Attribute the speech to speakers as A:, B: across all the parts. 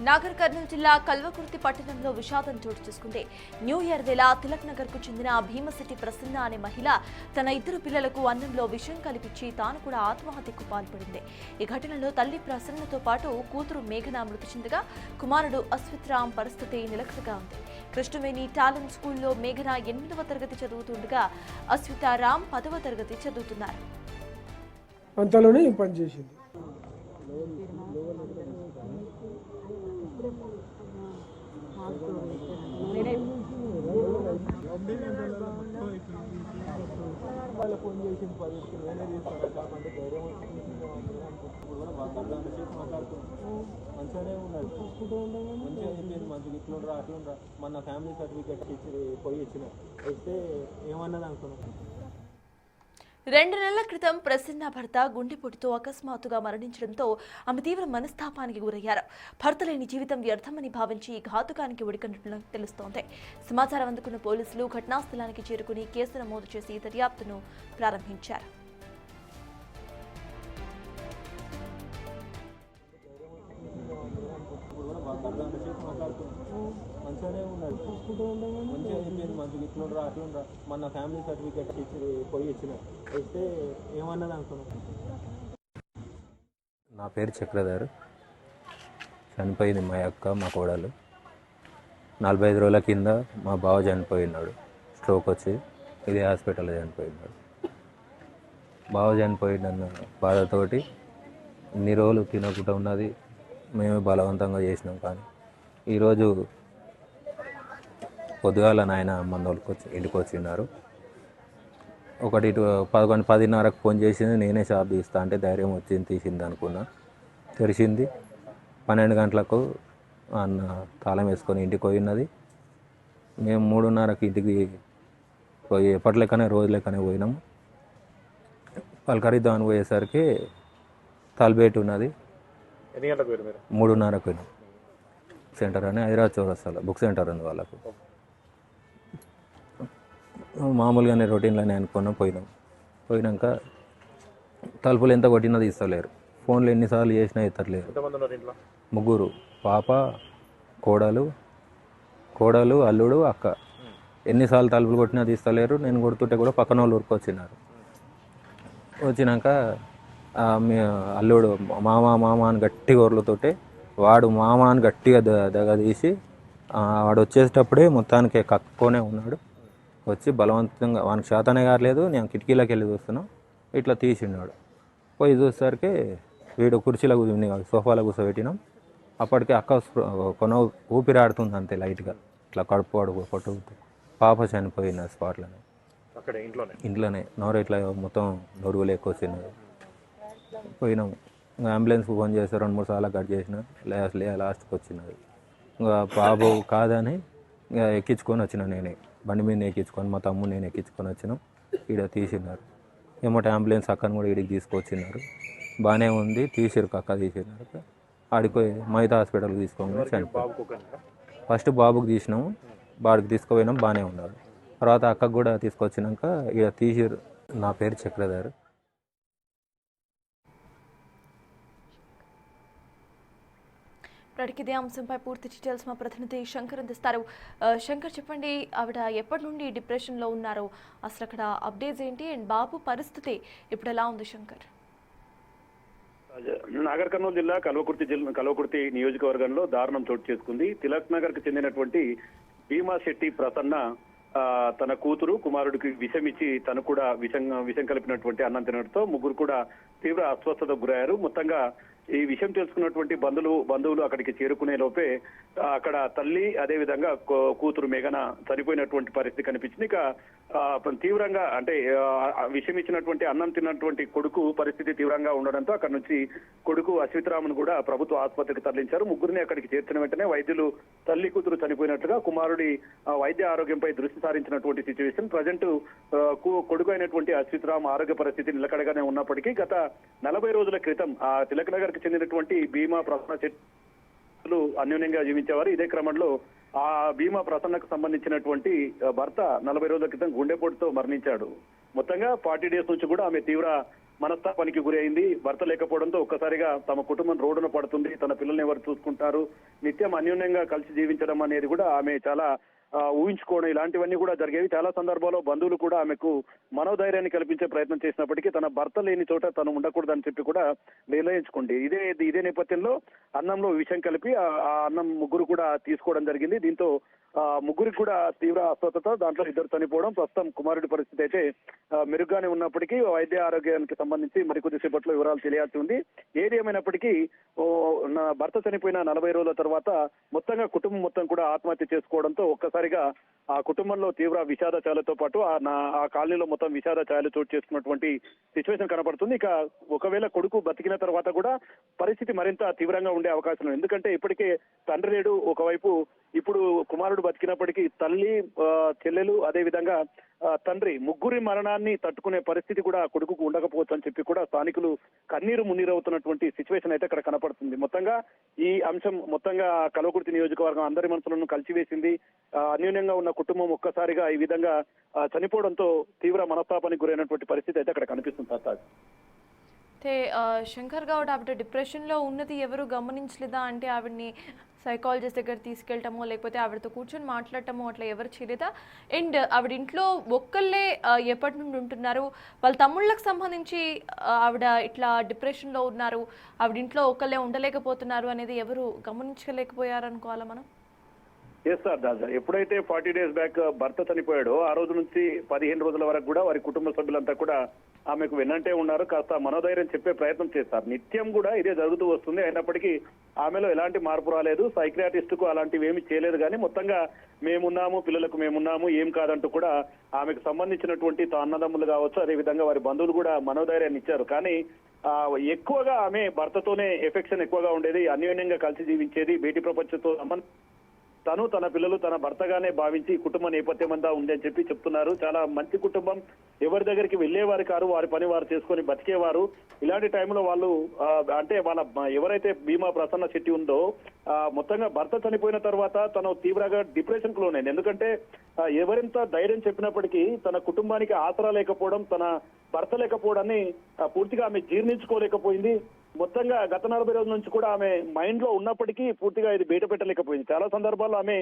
A: నాగర్ కర్నూలు జిల్లా కల్వకుర్తి పట్టణంలో విషాదం చోటు చేసుకుంది. న్యూ ఇయర్ వేళ తిలక్ నగర్ కు చెందిన భీమశెట్టి ప్రసన్న అనే మహిళ తన ఇద్దరు పిల్లలకు అన్నంలో విషం కలిపించి తాను కూడా ఆత్మహత్యకు పాల్పడింది. ఈ ఘటనలో తల్లి ప్రసన్నతో పాటు కూతురు మేఘన మృతి చెందగా కుమారుడు అశ్విత్ రామ్ పరిస్థితి నిలకడగా ఉంది. కృష్ణవేణి టాలెంట్ స్కూల్లో మేఘన 8వ తరగతి చదువుతుండగా అశ్విత రామ్ 10వ తరగతి చదువుతున్నారు.
B: అంతలోనే పనిచేసింది.
C: మంచిగానే ఉన్నాడు, మంచిగా చెప్పింది, మంచిగా ఇట్లుండ్రా అట్లుండ్రా మన ఫ్యామిలీ సర్టిఫికేట్ ఇచ్చి పోయి ఇచ్చిన ఇస్తే ఏమన్నది అనుకున్నాను.
A: 2 నెలల క్రితం ప్రసన్న భర్త గుండెపోటుతో అకస్మాత్తుగా మరణించడంతో ఆమె తీవ్ర మనస్తాపానికి గురయ్యారు. భర్త లేని జీవితం వ్యర్థమని భావించి ఈ ఘాతుకానికి ఒడికన్నట్లు తెలుస్తోంది. సమాచారం అందుకున్న పోలీసులు ఘటనా స్థలానికి చేరుకుని కేసు నమోదు చేసి దర్యాప్తును ప్రారంభించారు.
C: మంచిగానే ఉన్నాడు, మంచిగా చెప్పింది, మంచిగా ఇట్లుండ్రా అట్లుండ్రా మన ఫ్యామిలీ సర్టిఫికేట్ ఇచ్చి పోయి ఇచ్చిన ఇస్తే ఏమన్నది అనుకున్నాను.
D: నా పేరు చక్రధర్. చనిపోయింది మా అక్క, మా కోడలు. 45 రోజుల కింద మా బావ చనిపోయినాడు. స్ట్రోక్ వచ్చి ఇదే హాస్పిటల్లో చనిపోయినాడు. బావ చనిపోయిన బాధతోటి ఇన్ని రోజులు తినకుండా ఉన్నది మేమే బలవంతంగా చేసినాం. కానీ ఈరోజు పొద్దుగాల నాయన మందోళ్ళకి ఇంటికి వచ్చిన్నారు. 10:30కు ఫోన్ చేసింది. నేనే షాప్ తీస్తా అంటే ధైర్యం వచ్చింది, తీసింది అనుకున్నా. తెరిచింది 12 గంటలకు అన్న తాళం వేసుకొని ఇంటికి పోయినది. మేము 3:30కి ఇంటికి పోయి ఎప్పటిలెక్కనే రోజు లెక్కనే పోయినాము. పలకరిద్దామని పోయేసరికి తలబెట్టి ఉన్నది. 3:30కు పోయినాం. సెంటర్ అని హైదరాబాద్ చౌరస్తాలో బుక్ సెంటర్ ఉంది వాళ్ళకు. మామూలుగానే రొటీన్లోనే అనుకున్నాం. పోయినాక తలుపులు ఎంత కొట్టినా తీస్తలేరు. ఫోన్లు ఎన్నిసార్లు చేసినా ఎత్తలేరు. 3 పాప, కోడలు, అల్లుడు, అక్క. ఎన్నిసార్లు తలుపులు కొట్టినా తీస్తలేరు. నేను కొడుతుంటే కూడా పక్కన వాళ్ళు ఊరుకొచ్చినారు. వచ్చినాక అల్లుడు మామ అని గట్టిగా ఒర్లుతుంటే వాడు మామ అని గట్టిగా దగదీసి వాడు వచ్చేటప్పుడే మొత్తానికి కక్కునే ఉన్నాడు. వచ్చి బలవంతంగా వానికి శాతనే కాలేదు. నేను కిటికీలోకి వెళ్ళి చూస్తున్నాం, ఇట్లా తీసిన్నాడు. పోయి చూసేసరికి వీడు కుర్చీలో సోఫాలో కూర్చోబెట్టినాం. అప్పటికే అక్క కొన ఊపిరాడుతుంది అంతే లైట్గా, ఇట్లా కడుపు అడుగు కొట్టుకుతుంది. పాప చనిపోయిన స్పాట్లోనే, ఇంట్లోనే. నోరు ఇట్లా మొత్తం నొరుగు లేకొచ్చినాడు. పోయినాము. ఇంకా అంబులెన్స్కి ఫోన్ చేసి 2-3 సార్లు కట్ చేసిన లాస్ట్కి వచ్చినది. ఇంకా బాబు కాదని ఇంకా ఎక్కించుకొని వచ్చిన నేనే, బండి మీద ఎక్కించుకొని మా తమ్ముడు నేను ఎక్కించుకొని వచ్చినాం. ఈడ తీసినారు. ఏమంటే అంబులెన్స్ అక్కని కూడా ఈడికి తీసుకొచ్చినారు. బాగానే ఉంది. తీసిరు, అక్క తీసినారు. ఆడిపోయి మైతా హాస్పిటల్కి తీసుకోమని చనిపోయి ఫస్ట్ బాబుకి తీసినాము. బాడికి తీసుకుపోయినాం, బాగానే ఉన్నాడు. తర్వాత అక్కకు కూడా తీసుకొచ్చినాక ఇక తీసిరు. నా పేరు చక్రధర్.
A: ఇదే అంశంపై పూర్తి డీటెయిల్స్ మా ప్రతినిధి శంకర్ అందిస్తారు. శంకర్, చెప్పండి, ఆవిడ ఎప్పటి నుండి డిప్రెషన్లో ఉన్నారు, అసలు అక్కడ అప్డేట్స్ ఏంటి, అండ్ బాబు పరిస్థితి ఇప్పుడు ఎలా ఉంది? శంకర్,
E: నాగర్ కర్నూలు జిల్లా కల్వకుర్తి నియోజకవర్గంలో దారుణం చోటు చేసుకుంది. తిలక్ నగర్ కు చెందినటువంటి భీమశెట్టి ప్రసన్న తన కూతురు కుమారుడికి విషం ఇచ్చి తను కూడా విషం కలిపినటువంటి అన్నం తినడంతో ముగ్గురు కూడా తీవ్ర అస్వస్థతకు గురయ్యారు. మొత్తంగా ఈ విషయం తెలుసుకున్నటువంటి బంధువులు అక్కడికి చేరుకునే లోపే అక్కడ తల్లి అదే విధంగా కూతురు మేఘన చనిపోయినటువంటి పరిస్థితి కనిపించింది. ఇక తీవ్రంగా అంటే విషం ఇచ్చినటువంటి అన్నం తిన్నటువంటి కొడుకు పరిస్థితి తీవ్రంగా ఉండడంతో అక్కడ నుంచి కొడుకు అశ్విత్ రామ్ను కూడా ప్రభుత్వ ఆసుపత్రికి తరలించారు. ముగ్గురిని అక్కడికి చేర్చిన వెంటనే వైద్యులు తల్లి కూతురు చనిపోయినట్లుగా కుమారుడి వైద్య ఆరోగ్యంపై దృష్టి సారించినటువంటి సిచ్యువేషన్. ప్రజెంట్ కొడుకు అయినటువంటి అశ్విత్ రామ్ ఆరోగ్య పరిస్థితి నిలకడగానే ఉన్నప్పటికీ గత 40 రోజుల క్రితం తిలక్ నగర్ కు చెందినటువంటి భీమా ప్రసన్న చెట్లు అన్యోన్యంగా జీవించేవారు. ఇదే క్రమంలో ఆ భీమా ప్రసన్నకు సంబంధించినటువంటి భర్త 40 రోజుల క్రితం గుండెపోటుతో మరణించాడు. మొత్తంగా 40 డేస్ నుంచి కూడా ఆమె తీవ్ర మనస్తాపానికి గురి అయింది. భర్త లేకపోవడంతో ఒక్కసారిగా తమ కుటుంబం రోడ్డున పడుతుంది. తన పిల్లల్ని ఎవరు చూసుకుంటారు, నిత్యం అన్యోన్యంగా కలిసి జీవించడం అనేది కూడా ఆమె చాలా ఊహించుకోవడం ఇలాంటివన్నీ కూడా జరిగేవి. చాలా సందర్భాల్లో బంధువులు కూడా ఆమెకు మనోధైర్యాన్ని కల్పించే ప్రయత్నం చేసినప్పటికీ తన భర్త లేని చోట తను ఉండకూడదని చెప్పి కూడా నిర్ణయించుకుంది. ఇదే నేపథ్యంలో అన్నంలో విషం కలిపి ఆ అన్నం ముగ్గురు కూడా తీసుకోవడం జరిగింది. దీంతో ముగ్గురికి కూడా తీవ్ర అస్వస్థత, దాంట్లో ఇద్దరు చనిపోవడం. ప్రస్తుతం కుమారుడి పరిస్థితి అయితే మెరుగ్గానే ఉన్నప్పటికీ వైద్య ఆరోగ్యానికి సంబంధించి మరికొద్ది సేపట్లో వివరాలు తెలియాల్సి ఉంది. ఏది ఏమైనప్పటికీ నా భర్త చనిపోయిన 40 రోజుల తర్వాత మొత్తంగా కుటుంబం మొత్తం కూడా ఆత్మహత్య చేసుకోవడంతో ఒక్కసారిగా ఆ కుటుంబంలో తీవ్ర విషాద ఛాయలతో పాటు ఆ కాలనీలో మొత్తం విషాద ఛాయలు చోటు చేసుకున్నటువంటి సిచ్యువేషన్ కనపడుతుంది. ఇక ఒకవేళ కొడుకు బతికిన తర్వాత కూడా పరిస్థితి మరింత తీవ్రంగా ఉండే అవకాశం ఉంది. ఎందుకంటే ఇప్పటికే తండ్రి లేడు, ఒకవైపు ఇప్పుడు కుమారుడు బతికినప్పటికీ తల్లి, చెల్లెలు, అదే విధంగా తండ్రి, ముగ్గురి మరణాన్ని తట్టుకునే పరిస్థితి కూడా కొడుకుకు ఉండకపోవచ్చు అని చెప్పి కూడా స్థానికులు కన్నీరు మున్నీరవుతున్నటువంటి సిచ్యువేషన్ అయితే అక్కడ కనపడుతుంది. మొత్తంగా ఈ అంశం మొత్తంగా కల్వకుర్తి నియోజకవర్గం అందరి మనసులను కలిసివేసింది. అన్యోన్యంగా ఉన్న కుటుంబం ఒక్కసారిగా ఈ విధంగా చనిపోవడంతో తీవ్ర మనస్తాపానికి గురైనటువంటి పరిస్థితి అయితే అక్కడ కనిపిస్తుంది.
A: అయితే శంకర్ గౌడ్ ఆవిడ డిప్రెషన్లో ఉన్నది ఎవరు గమనించలేదా? అంటే ఆవిడని సైకాలజిస్ట్ దగ్గర తీసుకెళ్ళటమో లేకపోతే ఆవిడతో కూర్చొని మాట్లాడటమో అట్లా ఎవరు చేయలేదా? అండ్ ఆవిడ ఇంట్లో ఒక్కళ్ళే ఎప్పటి నుండి ఉంటున్నారు? వాళ్ళ తమ్ముళ్ళకి సంబంధించి ఆవిడ ఇట్లా డిప్రెషన్లో ఉన్నారు, ఆవిడ ఇంట్లో ఒక్కళ్ళే ఉండలేకపోతున్నారు అనేది ఎవరు గమనించలేకపోయారు అనుకోవాలా మనం?
E: ఎస్ సార్, దాదా ఎప్పుడైతే 40 days బ్యాక్ భర్త చనిపోయాడో ఆ రోజు నుంచి 15 రోజుల వరకు కూడా వారి కుటుంబ సభ్యులంతా కూడా ఆమెకు వెన్నంటే ఉన్నారు. కాస్త మనోధైర్యం చెప్పే ప్రయత్నం చేస్తారు. నిత్యం కూడా ఇదే జరుగుతూ వస్తుంది. అయినప్పటికీ ఆమెలో ఎలాంటి మార్పు రాలేదు. సైక్రియాటిస్ట్ కు అలాంటివి ఏమి చేయలేదు. కానీ మొత్తంగా మేమున్నాము, పిల్లలకు మేమున్నాము, ఏం కాదంటూ కూడా ఆమెకు సంబంధించినటువంటి అన్నదమ్ములు కావచ్చు, అదేవిధంగా వారి బంధువులు కూడా మనోధైర్యాన్ని ఇచ్చారు. కానీ ఎక్కువగా ఆమె భర్తతోనే ఎఫెక్షన్ ఎక్కువగా ఉండేది, అన్యోన్యంగా కలిసి జీవించేది, బయటి ప్రపంచంతో తను, తన పిల్లలు తన భర్తగానే భావించి కుటుంబ నేపథ్యం అంతా ఉంది అని చెప్పి చెప్తున్నారు. చాలా మంచి కుటుంబం, ఎవరి దగ్గరికి వెళ్లేవారు కారు, వారి పని వారు చేసుకొని బతికేవారు. ఇలాంటి టైంలో వాళ్ళు అంటే వాళ్ళ ఎవరైతే భీమా ప్రసన్న శెట్టి ఉందో మొత్తంగా భర్త చనిపోయిన తర్వాత తను తీవ్రంగా డిప్రెషన్ కు లోనైంది. ఎందుకంటే ఎవరింత ధైర్యం చెప్పినప్పటికీ తన కుటుంబానికి ఆసరా లేకపోవడం, తన భర్త లేకపోవడాన్ని పూర్తిగా ఆమె జీర్ణించుకోలేకపోయింది. మొత్తంగా గత 40 రోజుల నుంచి కూడా ఆమె మైండ్ లో ఉన్నప్పటికీ పూర్తిగా ఇది బయట పెట్టలేకపోయింది. చాలా సందర్భాల్లో ఆమె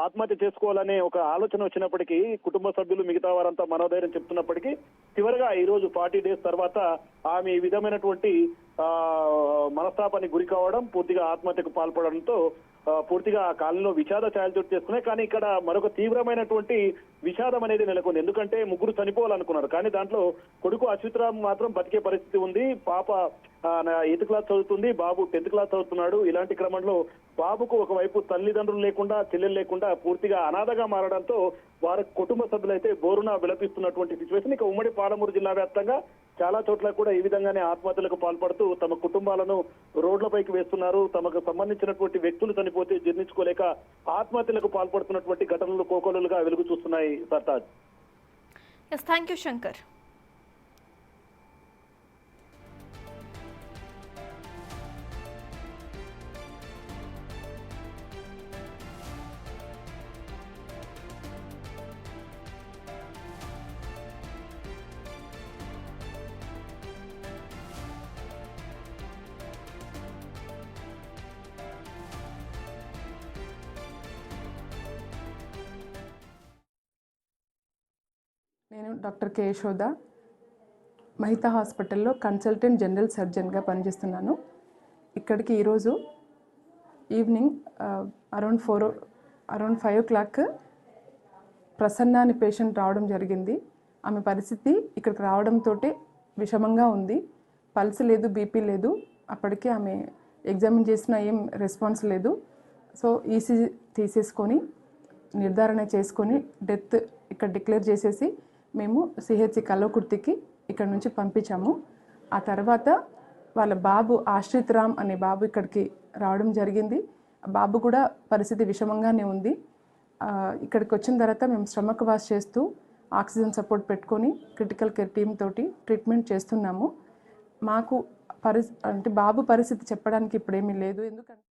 E: ఆత్మహత్య చేసుకోవాలనే ఒక ఆలోచన వచ్చినప్పటికీ కుటుంబ సభ్యులు మిగతా వారంతా మనోధైర్యం చెప్తున్నప్పటికీ చివరిగా ఈ రోజు 40 days తర్వాత ఆమె ఈ విధమైనటువంటి మనస్తాపానికి గురి కావడం, పూర్తిగా ఆత్మహత్యకు పాల్పడడంతో పూర్తిగా ఆ కాలంలో విషాద ఛాయలు చోటు చేసుకున్నాయి. కానీ ఇక్కడ మరొక తీవ్రమైనటువంటి విషాదం అనేది నెలకొంది. ఎందుకంటే ముగ్గురు చనిపోవాలనుకున్నారు, కానీ దాంట్లో కొడుకు అచ్యుతరామ్ మాత్రం బతికే పరిస్థితి ఉంది. పాప 8th క్లాస్ చదువుతుంది, బాబు 10th క్లాస్ చదువుతున్నాడు. ఇలాంటి క్రమంలో బాబుకు ఒకవైపు తల్లిదండ్రులు లేకుండా, చెల్లెలు లేకుండా పూర్తిగా అనాథగా మారడంతో వారి కుటుంబ సభ్యులైతే బోరున విలపిస్తున్నటువంటి సిచ్యువేషన్. ఇక ఉమ్మడి పాలమూరు జిల్లా వ్యాప్తంగా చాలా చోట్ల కూడా ఈ విధంగానే ఆత్మహత్యలకు పాల్పడుతూ తమ కుటుంబాలను రోడ్లపైకి వేస్తున్నారు. తమకు సంబంధించినటువంటి వ్యక్తులు చనిపోతే జీర్ణించుకోలేక ఆత్మహత్యలకు పాల్పడుతున్నటువంటి ఘటనలు కోకొల్లలుగా వెలుగు చూస్తున్నాయి. Sartaj.
A: Yes, thank you Shankar.
F: నేను డాక్టర్ కే యశోద, మహితా హాస్పిటల్లో కన్సల్టెంట్ జనరల్ సర్జన్గా పనిచేస్తున్నాను. ఇక్కడికి ఈరోజు ఈవినింగ్ అరౌండ్ 5 o'clock ప్రసన్న అనే పేషెంట్ రావడం జరిగింది. ఆమె పరిస్థితి ఇక్కడికి రావడంతో విషమంగా ఉంది. పల్స్ లేదు, బీపీ లేదు. అప్పటికే ఆమె ఎగ్జామిన్ చేసినా ఏం రెస్పాన్స్ లేదు. సో ఈసీజీ తీసేసుకొని నిర్ధారణ చేసుకొని డెత్ ఇక్కడ డిక్లేర్ చేసేసి మేము సిహెచ్సి కల్వకుర్తికి ఇక్కడ నుంచి పంపించాము. ఆ తర్వాత వాళ్ళ బాబు ఆశ్రిత్ రామ్ అనే బాబు ఇక్కడికి రావడం జరిగింది. బాబు కూడా పరిస్థితి విషమంగానే ఉంది. ఇక్కడికి వచ్చిన తర్వాత మేము స్టమక్ వాష్ చేస్తూ ఆక్సిజన్ సపోర్ట్ పెట్టుకొని క్రిటికల్ కేర్ టీమ్ తోటి ట్రీట్మెంట్ చేస్తున్నాము. మాకు అంటే బాబు పరిస్థితి చెప్పడానికి ఇప్పుడేమీ లేదు. ఎందుకంటే